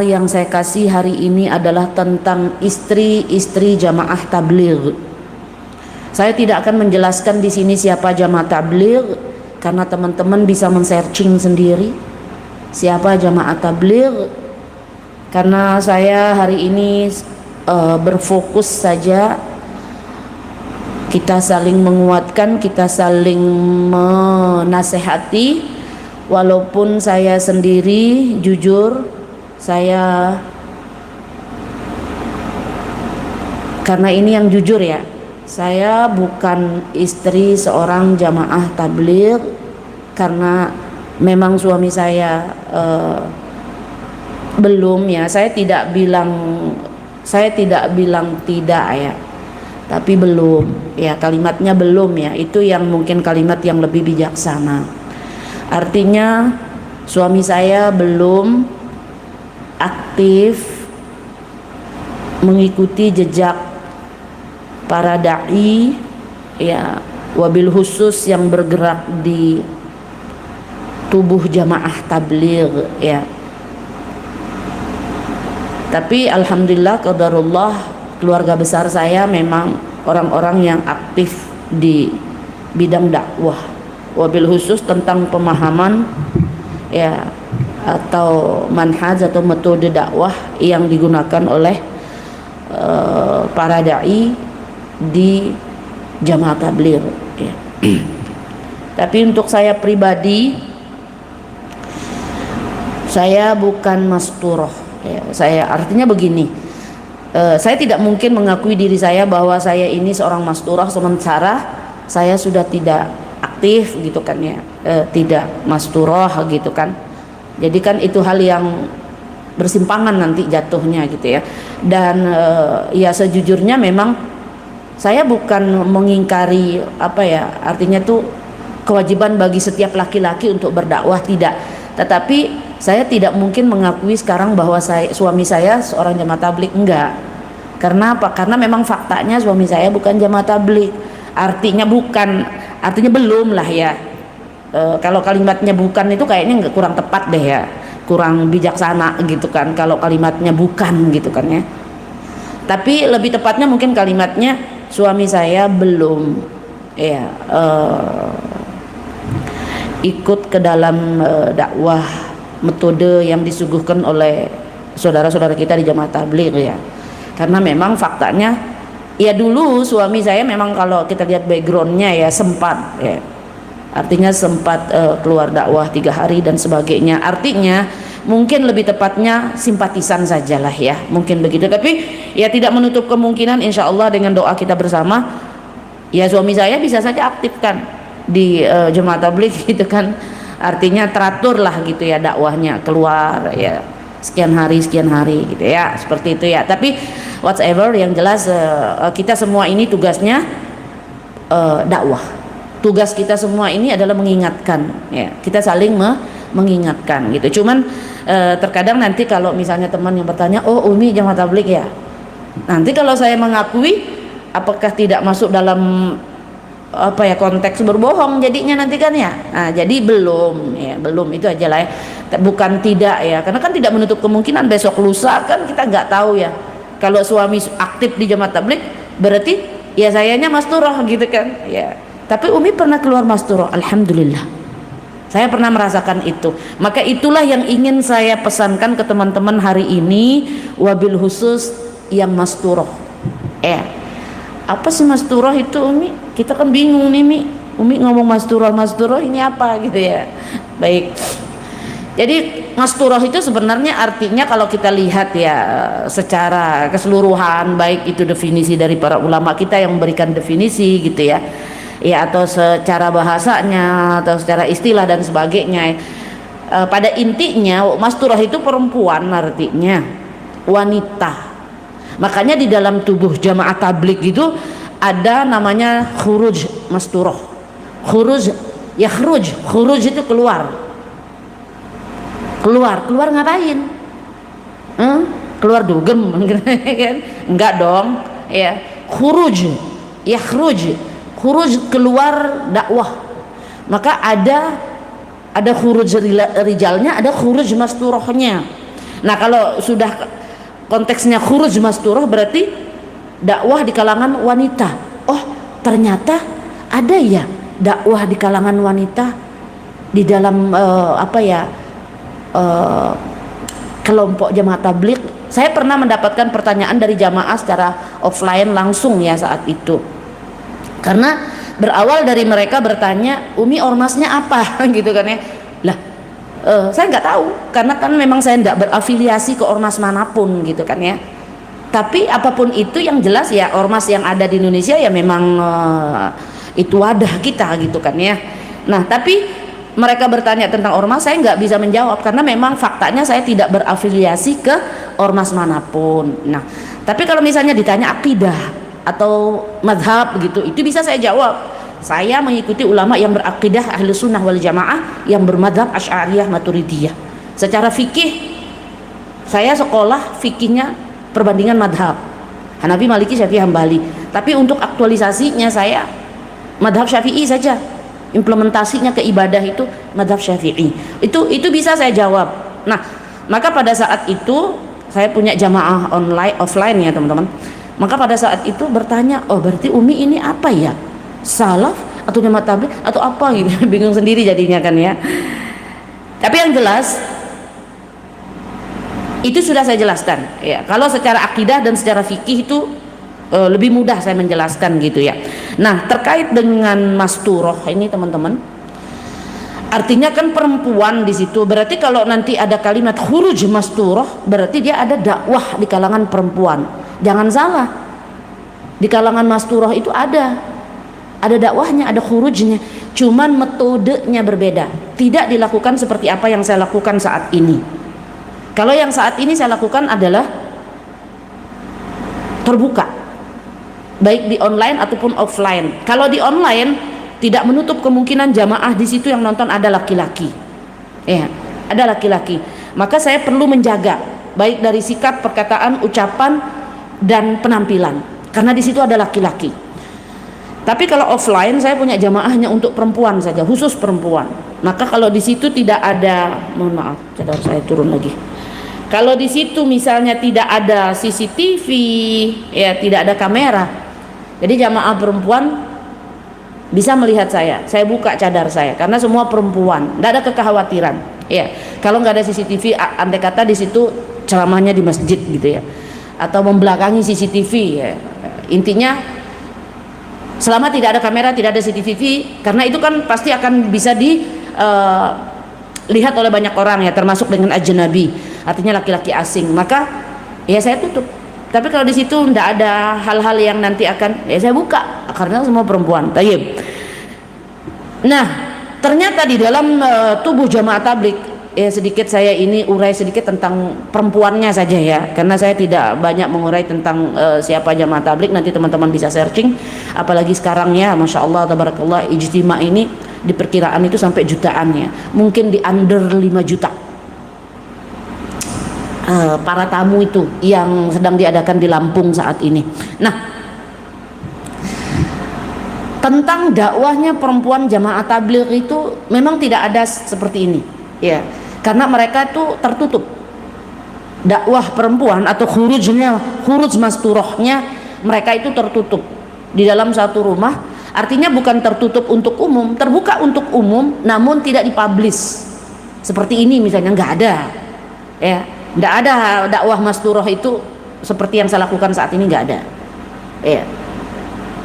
Yang saya kasih hari ini adalah tentang istri-istri jamaah tabligh. Saya tidak akan menjelaskan di sini siapa jamaah tabligh karena teman-teman bisa men-searching sendiri siapa jamaah tabligh. Karena saya hari ini berfokus saja kita saling menguatkan, kita saling menasehati. Walaupun saya sendiri jujur saya, karena ini yang jujur ya, saya bukan istri seorang jamaah tabligh karena memang suami saya belum ya. Saya tidak bilang tidak ya, tapi belum ya, kalimatnya belum ya, itu yang mungkin kalimat yang lebih bijaksana. Artinya suami saya belum aktif mengikuti jejak para dai ya, wabil khusus yang bergerak di tubuh jamaah tabligh ya. Tapi alhamdulillah qadarullah, keluarga besar saya memang orang-orang yang aktif di bidang dakwah, wabil khusus tentang pemahaman ya atau manhaj atau metode dakwah yang digunakan oleh para dai di jamaah tabligh ya. Tapi untuk saya pribadi, saya bukan masturah ya. Saya artinya begini, saya tidak mungkin mengakui diri saya bahwa saya ini seorang masturah sementara saya sudah tidak aktif gitu kan ya, tidak masturah gitu kan. Jadi kan itu hal yang bersimpangan nanti jatuhnya gitu ya. Dan ya sejujurnya memang saya bukan mengingkari apa ya, artinya tuh kewajiban bagi setiap laki-laki untuk berdakwah, tidak. Tetapi saya tidak mungkin mengakui sekarang bahwa suami saya seorang jamaah tabligh, enggak. Karena apa? Karena memang faktanya suami saya bukan jamaah tabligh. Artinya belum lah ya. Kalau kalimatnya bukan itu kayaknya nggak, kurang tepat deh ya, kurang bijaksana gitu kan kalau kalimatnya bukan gitu kan ya. Tapi lebih tepatnya mungkin kalimatnya suami saya belum ya ikut ke dalam dakwah metode yang disuguhkan oleh saudara-saudara kita di jamaah tabligh ya. Karena memang faktanya ya, dulu suami saya memang kalau kita lihat backgroundnya ya sempat ya, artinya sempat keluar dakwah 3 hari dan sebagainya. Artinya mungkin lebih tepatnya simpatisan sajalah ya, mungkin begitu. Tapi ya tidak menutup kemungkinan insya Allah dengan doa kita bersama ya suami saya bisa saja aktifkan di jemaah tabligh gitu kan. Artinya teratur lah gitu ya dakwahnya, keluar ya sekian hari gitu ya, seperti itu ya. Tapi whatever yang jelas kita semua ini tugasnya dakwah. Tugas kita semua ini adalah mengingatkan ya, kita saling mengingatkan gitu. Cuman terkadang nanti kalau misalnya teman yang bertanya, oh Umi jamaah tabligh ya, nanti kalau saya mengakui apakah tidak masuk dalam apa ya, konteks berbohong jadinya nanti kan ya. Nah, jadi belum itu aja lah ya, bukan tidak ya, karena kan tidak menutup kemungkinan besok lusa kan kita nggak tahu ya. Kalau suami aktif di jamaah tabligh berarti ya sayanya masturah gitu kan ya. Tapi Umi pernah keluar masturah, alhamdulillah. Saya pernah merasakan itu. Maka itulah yang ingin saya pesankan ke teman-teman hari ini, wabil khusus yang masturah. Apa sih masturah itu Umi? Kita kan bingung nih Umi ngomong masturah ini apa gitu ya. Baik. Jadi masturah itu sebenarnya artinya kalau kita lihat ya secara keseluruhan, baik itu definisi dari para ulama kita yang memberikan definisi gitu ya. Ya, atau secara bahasanya atau secara istilah dan sebagainya. Pada intinya masturah itu perempuan, artinya wanita. Makanya di dalam tubuh jamaah tabligh itu ada namanya khuruj masturah. Khuruj itu keluar ngapain? Keluar dugem kan? Enggak dong ya. Khuruj keluar dakwah. Maka ada khuruj rijalnya, ada khuruj masturahnya. Nah, kalau sudah konteksnya khuruj masturah berarti dakwah di kalangan wanita. Oh, ternyata ada ya dakwah di kalangan wanita di dalam kelompok jamaah tabligh. Saya pernah mendapatkan pertanyaan dari jamaah secara offline langsung ya saat itu. Karena berawal dari mereka bertanya, "Umi ormasnya apa?" gitu kan ya. Lah, saya nggak tahu karena kan memang saya nggak berafiliasi ke ormas manapun gitu kan ya. Tapi apapun itu yang jelas ya ormas yang ada di Indonesia ya memang itu wadah kita gitu kan ya. Nah, tapi mereka bertanya tentang ormas, saya nggak bisa menjawab karena memang faktanya saya tidak berafiliasi ke ormas manapun. Nah, tapi kalau misalnya ditanya akidah atau madhab gitu, itu bisa saya jawab. Saya mengikuti ulama yang berakidah ahli sunnah wal jamaah yang bermadhab asy'ariyah maturidiyah. Secara fikih saya sekolah fikihnya perbandingan madhab Hanafi, Maliki, Syafi'i, Hambali. Tapi untuk aktualisasinya saya madhab Syafi'i saja. Implementasinya ke ibadah itu madhab Syafi'i. Itu bisa saya jawab. Nah, maka pada saat itu saya punya jamaah online offline ya teman-teman. Maka pada saat itu bertanya, oh berarti Umi ini apa ya? Salaf atau jamaah tabligh atau apa gitu? Bingung sendiri jadinya kan ya. Tapi yang jelas itu sudah saya jelaskan ya. Kalau secara akidah dan secara fikih itu lebih mudah saya menjelaskan gitu ya. Nah, terkait dengan masturah ini teman-teman, artinya kan perempuan di situ. Berarti kalau nanti ada kalimat khuruj masturah, berarti dia ada dakwah di kalangan perempuan. Jangan salah, di kalangan masturah itu ada dakwahnya, ada khurujnya. Cuman metodenya berbeda. Tidak dilakukan seperti apa yang saya lakukan saat ini. Kalau yang saat ini saya lakukan adalah terbuka, baik di online ataupun offline. Kalau di online tidak menutup kemungkinan jamaah di situ yang nonton ada laki-laki, ya, ada laki-laki. Maka saya perlu menjaga baik dari sikap, perkataan, ucapan dan penampilan, karena di situ ada laki-laki. Tapi kalau offline saya punya jamaahnya untuk perempuan saja, khusus perempuan. Maka kalau di situ tidak ada, mohon maaf, cadar saya turun lagi. Kalau di situ misalnya tidak ada CCTV, ya tidak ada kamera. Jadi jamaah perempuan bisa melihat saya buka cadar saya karena semua perempuan, tidak ada kekhawatiran. Ya, kalau nggak ada CCTV, andai kata di situ ceramahnya di masjid gitu ya, atau membelakangi CCTV. Ya. Intinya selama tidak ada kamera, tidak ada CCTV, karena itu kan pasti akan bisa dilihat oleh banyak orang ya, termasuk dengan ajnabi, artinya laki-laki asing. Maka ya saya tutup. Tapi kalau di situ tidak ada hal-hal yang nanti akan, ya saya buka karena semua perempuan. Tayyib. Nah, ternyata di dalam tubuh jamaah tabligh, ya sedikit saya ini urai sedikit tentang perempuannya saja ya, karena saya tidak banyak mengurai tentang siapa jamaah tabligh. Nanti teman-teman bisa searching, apalagi sekarang ya, masya Allah, tabarakallah, ijtima ini di perkiraan itu sampai jutaan ya, mungkin di under 5 juta. Para tamu itu yang sedang diadakan di Lampung saat ini. Nah, tentang dakwahnya perempuan jamaah tabligh itu memang tidak ada seperti ini ya, karena mereka itu tertutup. Dakwah perempuan atau khuruj masturahnya mereka itu tertutup di dalam satu rumah. Artinya bukan tertutup untuk umum, terbuka untuk umum namun tidak dipublish seperti ini misalnya, nggak ada ya. Tidak ada dakwah masturah itu seperti yang saya lakukan saat ini, nggak ada. Ya.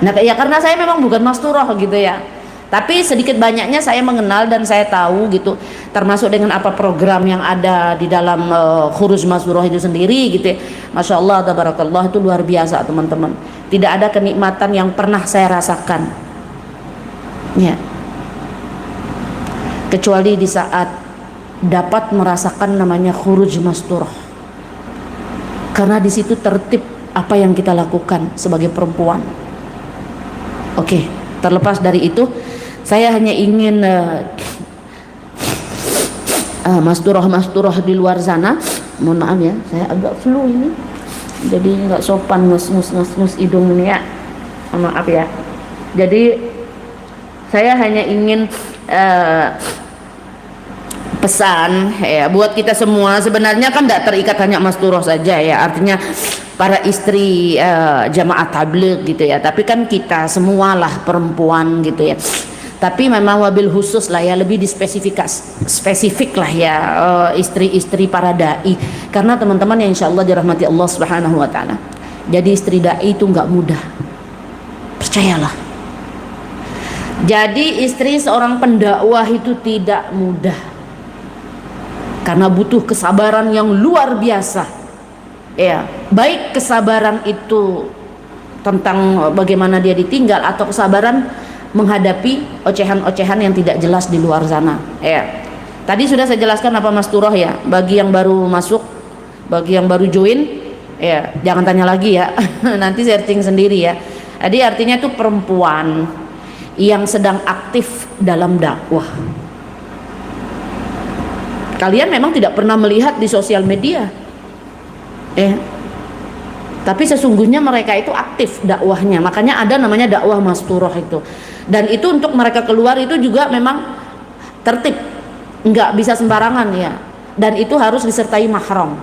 Nah, ya karena saya memang bukan masturah gitu ya. Tapi sedikit banyaknya saya mengenal dan saya tahu gitu, termasuk dengan apa program yang ada di dalam khuruj masturah itu sendiri gitu ya. Masya Allah, tabarakallah, itu luar biasa teman-teman. Tidak ada kenikmatan yang pernah saya rasakan. Ya. Kecuali di saat dapat merasakan namanya khuruj masturah, karena di situ tertib apa yang kita lakukan sebagai perempuan. Oke, terlepas dari itu saya hanya ingin masturah di luar sana, mohon maaf ya, saya agak flu ini jadi nggak sopan ngus hidung ini ya, maaf ya. Jadi saya hanya ingin pesan ya buat kita semua, sebenarnya kan tidak terikat hanya Mas Turoh saja ya, artinya para istri jamaah tabligh gitu ya, tapi kan kita semualah perempuan gitu ya, tapi memang wabil khusus lah ya, lebih spesifik lah ya istri-istri para dai, karena teman-teman yang insya Allah dirahmati Allah Subhanahu Wa Taala, jadi istri dai itu nggak mudah, percayalah. Jadi istri seorang pendakwah itu tidak mudah, karena butuh kesabaran yang luar biasa ya, baik kesabaran itu tentang bagaimana dia ditinggal, atau kesabaran menghadapi ocehan-ocehan yang tidak jelas di luar sana ya. Tadi sudah saya jelaskan apa Mas Turoh ya, bagi yang baru masuk, bagi yang baru join ya jangan tanya lagi ya nanti searching sendiri ya. Jadi artinya itu perempuan yang sedang aktif dalam dakwah. Kalian memang tidak pernah melihat di sosial media tapi sesungguhnya mereka itu aktif dakwahnya, makanya ada namanya dakwah Mas Turoh itu. Dan itu untuk mereka keluar itu juga memang tertib, nggak bisa sembarangan ya, dan itu harus disertai mahram.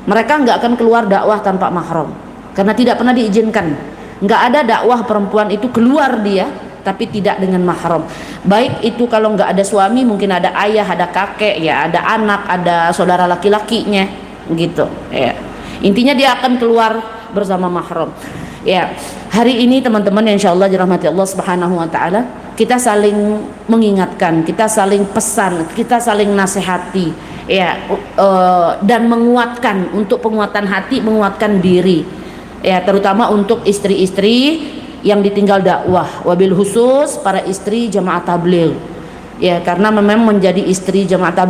Mereka nggak akan keluar dakwah tanpa mahram karena tidak pernah diizinkan. Nggak ada dakwah perempuan itu keluar dia tapi tidak dengan mahram, baik itu kalau nggak ada suami mungkin ada ayah, ada kakek ya, ada anak, ada saudara laki-lakinya gitu ya, intinya dia akan keluar bersama mahram ya. Hari ini teman-teman yang insya Allah dirahmati Allah Subhanahu Wa Taala, kita saling mengingatkan, kita saling pesan, kita saling nasihati ya, dan menguatkan, untuk penguatan hati, menguatkan diri ya, terutama untuk istri-istri yang ditinggal dakwah, wabil khusus para istri jamaah tabligh ya, karena memang menjadi istri jamaah tabligh